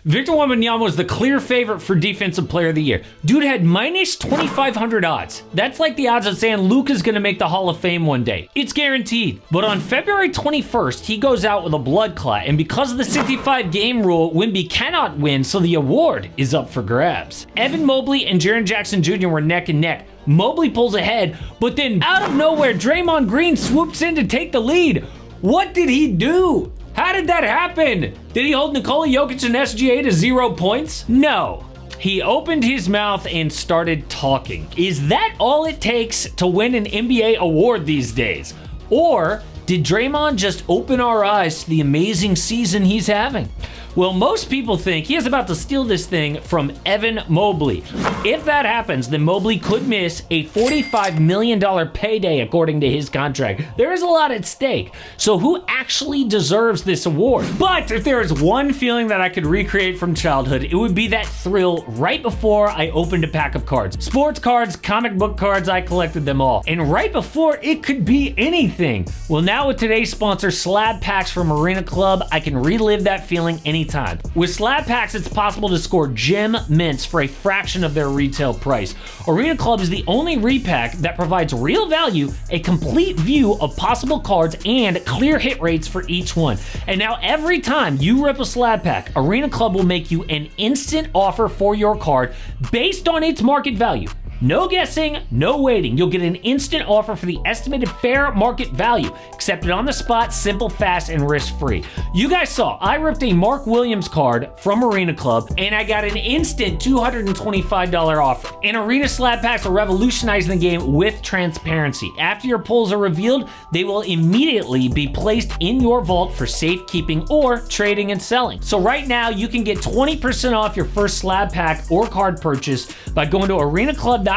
Victor Wembanyama was the clear favorite for Defensive Player of the Year. Dude had minus 2,500 odds. That's like the odds of saying Luka's gonna make the Hall of Fame one day. It's guaranteed. But on February 21st, he goes out with a blood clot, and because of the 65 game rule, Wemby cannot win, so the award is up for grabs. Evan Mobley and Jaren Jackson Jr. were neck and neck. Mobley pulls ahead, but then out of nowhere, Draymond Green swoops in to take the lead. What did he do? How did that happen? Did he hold Nikola Jokic and SGA to 0 points? No. He opened his mouth and started talking. Is that all it takes to win an NBA award these days? Or did Draymond just open our eyes to the amazing season he's having? Well, most people think he is about to steal this thing from Evan Mobley. If that happens, then Mobley could miss a $45 million payday according to his contract. There is a lot at stake. So who actually deserves this award? But if there is one feeling that I could recreate from childhood, it would be that thrill right before I opened a pack of cards. Sports cards, comic book cards, I collected them all. And right before, it could be anything. Well, now with today's sponsor, Slab Packs from Arena Club, I can relive that feeling anytime. With Slab Packs, it's possible to score gem mints for a fraction of their retail price. Arena Club is the only repack that provides real value, a complete view of possible cards, and clear hit rates for each one. And now every time you rip a Slab Pack, Arena Club will make you an instant offer for your card based on its market value. No guessing, no waiting. You'll get an instant offer for the estimated fair market value. Accepted on the spot, simple, fast, and risk-free. You guys saw, I ripped a Mark Williams card from Arena Club, and I got an instant $225 offer. And Arena Slab Packs are revolutionizing the game with transparency. After your pulls are revealed, they will immediately be placed in your vault for safekeeping or trading and selling. So right now, you can get 20% off your first Slab Pack or card purchase by going to arenaclub.com/amhoops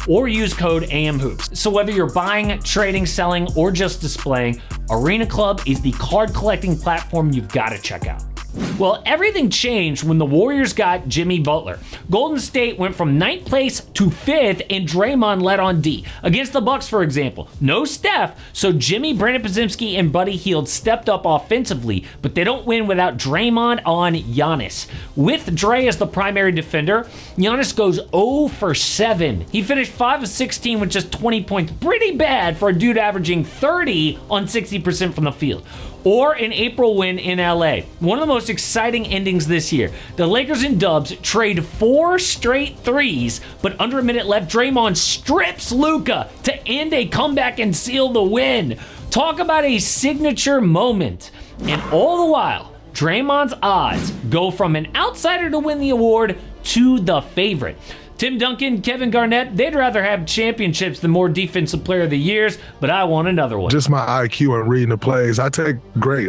or use code AMHOOPS. So whether you're buying, trading, selling, or just displaying, Arena Club is the card collecting platform you've got to check out. Well, everything changed when the Warriors got Jimmy Butler. Golden State went from 9th place to 5th, and Draymond led on D. Against the Bucks, for example, no Steph, so Jimmy, Brandon Podziemski, and Buddy Hield stepped up offensively, but they don't win without Draymond on Giannis. With Dre as the primary defender, Giannis goes 0 for 7. He finished 5 of 16 with just 20 points. Pretty bad for a dude averaging 30 on 60% from the field. Or an April win in LA. One of the most exciting endings this year. The Lakers and Dubs trade 4 straight threes, but under a minute left, Draymond strips Luka to end a comeback and seal the win. Talk about a signature moment. And all the while, Draymond's odds go from an outsider to win the award to the favorite. Tim Duncan, Kevin Garnett, they'd rather have championships than more Defensive Player of the Years, but I want another one. Just my IQ and reading the plays. I take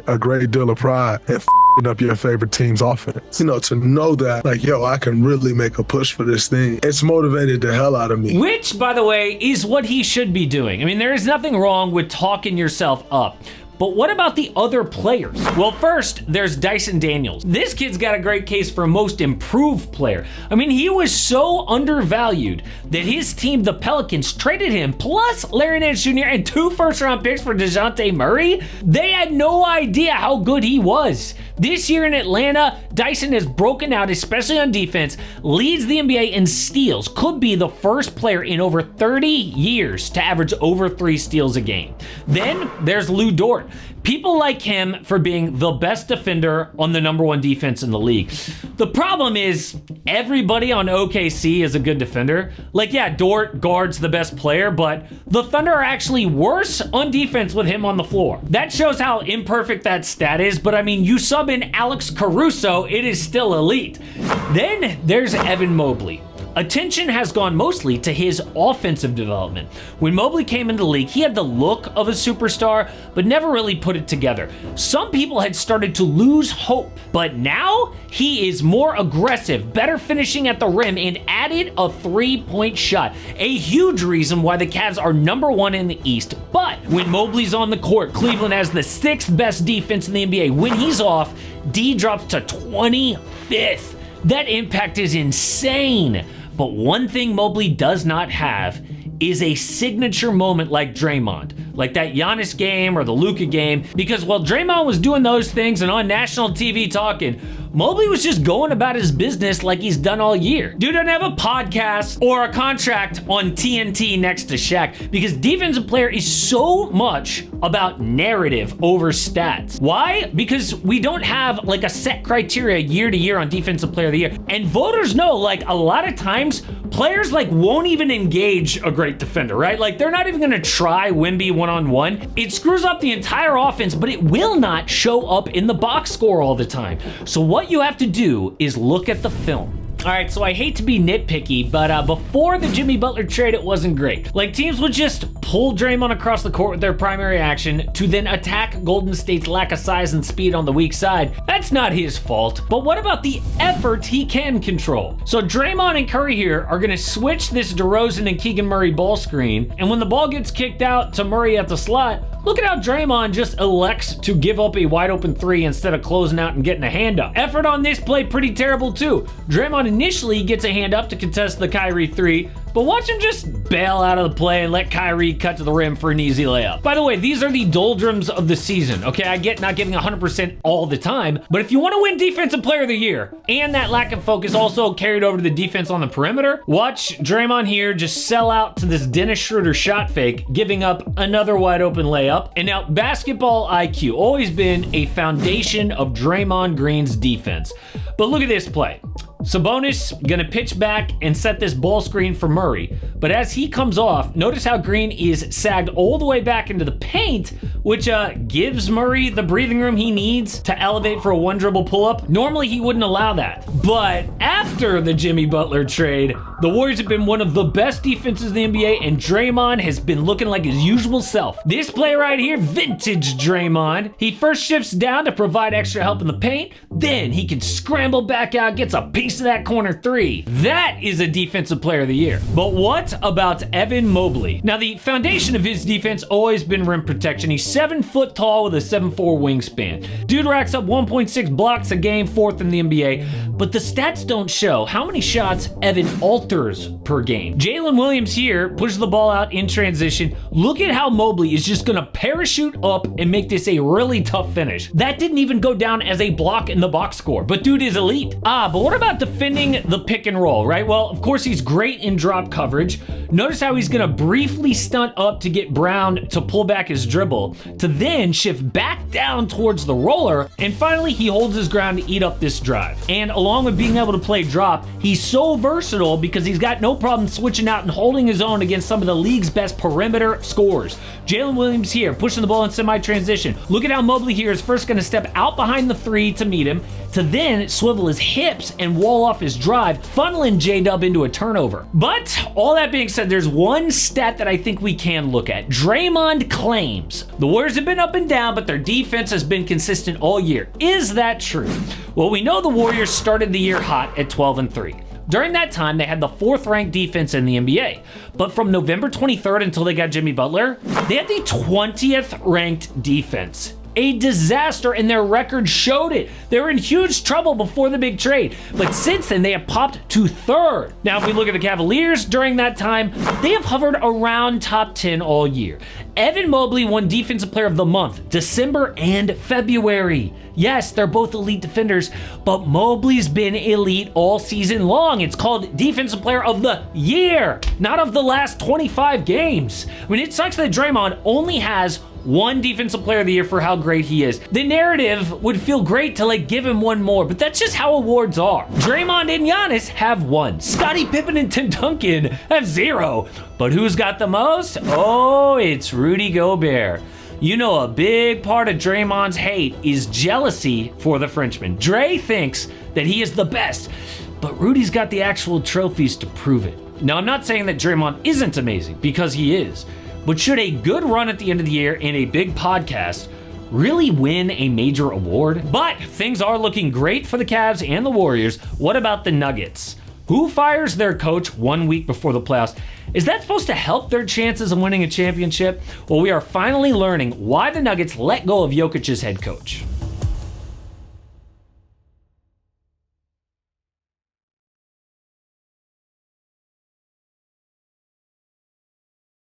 a great deal of pride in up your favorite team's offense. You know, to know that, like, yo, I can really make a push for this thing. It's motivated the hell out of me. Which, by the way, is what he should be doing. I mean, there is nothing wrong with talking yourself up. But what about the other players? Well, first, there's Dyson Daniels. This kid's got a great case for most improved player. I mean, he was so undervalued that his team, the Pelicans, traded him, plus Larry Nance Jr. and 2 first-round picks for DeJounte Murray. They had no idea how good he was. This year in Atlanta, Dyson has broken out, especially on defense, leads the NBA in steals, could be the first player in over 30 years to average over 3 steals a game. Then there's Lou Dort. People like him for being the best defender on the #1 defense in the league. The problem is everybody on OKC is a good defender. Like, yeah, Dort guards the best player, but the Thunder are actually worse on defense with him on the floor. That shows how imperfect that stat is, but I mean, you sub in Alex Caruso, it is still elite. Then there's Evan Mobley. Attention has gone mostly to his offensive development. When Mobley came into the league, he had the look of a superstar, but never really put it together. Some people had started to lose hope, but now he is more aggressive, better finishing at the rim, and added a 3-point shot. A huge reason why the Cavs are #1 in the East. But when Mobley's on the court, Cleveland has the 6th best defense in the NBA. When he's off, D drops to 25th. That impact is insane. But one thing Mobley does not have is a signature moment like Draymond. like that Giannis game or the Luka game, because while Draymond was doing those things and on national TV talking, Mobley was just going about his business like he's done all year. Dude doesn't have a podcast or a contract on TNT next to Shaq because defensive player is so much about narrative over stats. Why? Because we don't have like a set criteria year to year on defensive player of the year. And voters know, like, a lot of times players like won't even engage a great defender, right? Like, they're not even gonna try Wemby one-on-one. It screws up the entire offense, but it will not show up in the box score all the time. So what you have to do is look at the film. All right, so I hate to be nitpicky, but before the Jimmy Butler trade, it wasn't great. Like, teams would just pull Draymond across the court with their primary action to then attack Golden State's lack of size and speed on the weak side. That's not his fault, but what about the effort he can control? So Draymond and Curry here are gonna switch this DeRozan and Keegan Murray ball screen, and when the ball gets kicked out to Murray at the slot, look at how Draymond just elects to give up a wide open three instead of closing out and getting a hand up. Effort on this play pretty terrible too. Draymond initially gets a hand up to contest the Kyrie three, but watch him just bail out of the play and let Kyrie cut to the rim for an easy layup. By the way, these are the doldrums of the season, okay? I get not giving 100% all the time, but if you want to win Defensive Player of the Year, and that lack of focus also carried over to the defense on the perimeter, watch Draymond here just sell out to this Dennis Schroeder shot fake, giving up another wide open layup. And now, basketball IQ, always been a foundation of Draymond Green's defense. But look at this play. Sabonis gonna pitch back and set this ball screen for Murray. But as he comes off, notice how Green is sagged all the way back into the paint, which gives Murray the breathing room he needs to elevate for a one dribble pull-up. Normally he wouldn't allow that. But after the Jimmy Butler trade, the Warriors have been one of the best defenses in the NBA, and Draymond has been looking like his usual self. This play right here, vintage Draymond. He first shifts down to provide extra help in the paint, then he can scramble back out, gets a piece of that corner three. That is a Defensive Player of the Year. But what about Evan Mobley? Now, the foundation of his defense always been rim protection. He's 7 foot tall with a 7'4" wingspan. Dude racks up 1.6 blocks a game, 4th in the NBA, but the stats don't show how many shots Evan alters per game. Jalen Williams here pushes the ball out in transition. Look at how Mobley is just gonna parachute up and make this a really tough finish. That didn't even go down as a block in the box score, but dude is elite. But what about defending the pick and roll, right? Well, of course he's great in drop coverage. Notice how he's gonna briefly stunt up to get Brown to pull back his dribble, to then shift back down towards the roller, and finally he holds his ground to eat up this drive. And along with being able to play drop, he's so versatile because he's got no problem switching out and holding his own against some of the league's best perimeter scorers. Jalen Williams here, pushing the ball in semi-transition. Look at how Mobley here is first gonna step out behind the three to meet him, to then swivel his hips and wall off his drive, funneling J-Dub into a turnover. But all that being said, there's one stat that I think we can look at. Draymond claims the Warriors have been up and down, but their defense has been consistent all year. Is that true? Well, we know the Warriors started the year hot at 12-3. During that time, they had the 4th ranked defense in the NBA. But from November 23rd until they got Jimmy Butler, they had the 20th ranked defense. A disaster, and their record showed it. They were in huge trouble before the big trade, but since then they have popped to 3rd. Now, if we look at the Cavaliers during that time, they have hovered around top 10 all year. Evan Mobley won Defensive Player of the Month, December and February. Yes, they're both elite defenders, but Mobley's been elite all season long. It's called Defensive Player of the Year, not of the last 25 games. I mean, it sucks that Draymond only has one Defensive Player of the Year for how great he is. The narrative would feel great to give him one more, but that's just how awards are. Draymond and Giannis have 1. Scottie Pippen and Tim Duncan have 0. But who's got the most? Oh, it's Rudy Gobert. You know, a big part of Draymond's hate is jealousy for the Frenchman. Dre thinks that he is the best, but Rudy's got the actual trophies to prove it. Now, I'm not saying that Draymond isn't amazing, because he is. But should a good run at the end of the year and a big podcast really win a major award? But things are looking great for the Cavs and the Warriors. What about the Nuggets? Who fires their coach 1 week before the playoffs? Is that supposed to help their chances of winning a championship? Well, we are finally learning why the Nuggets let go of Jokic's head coach.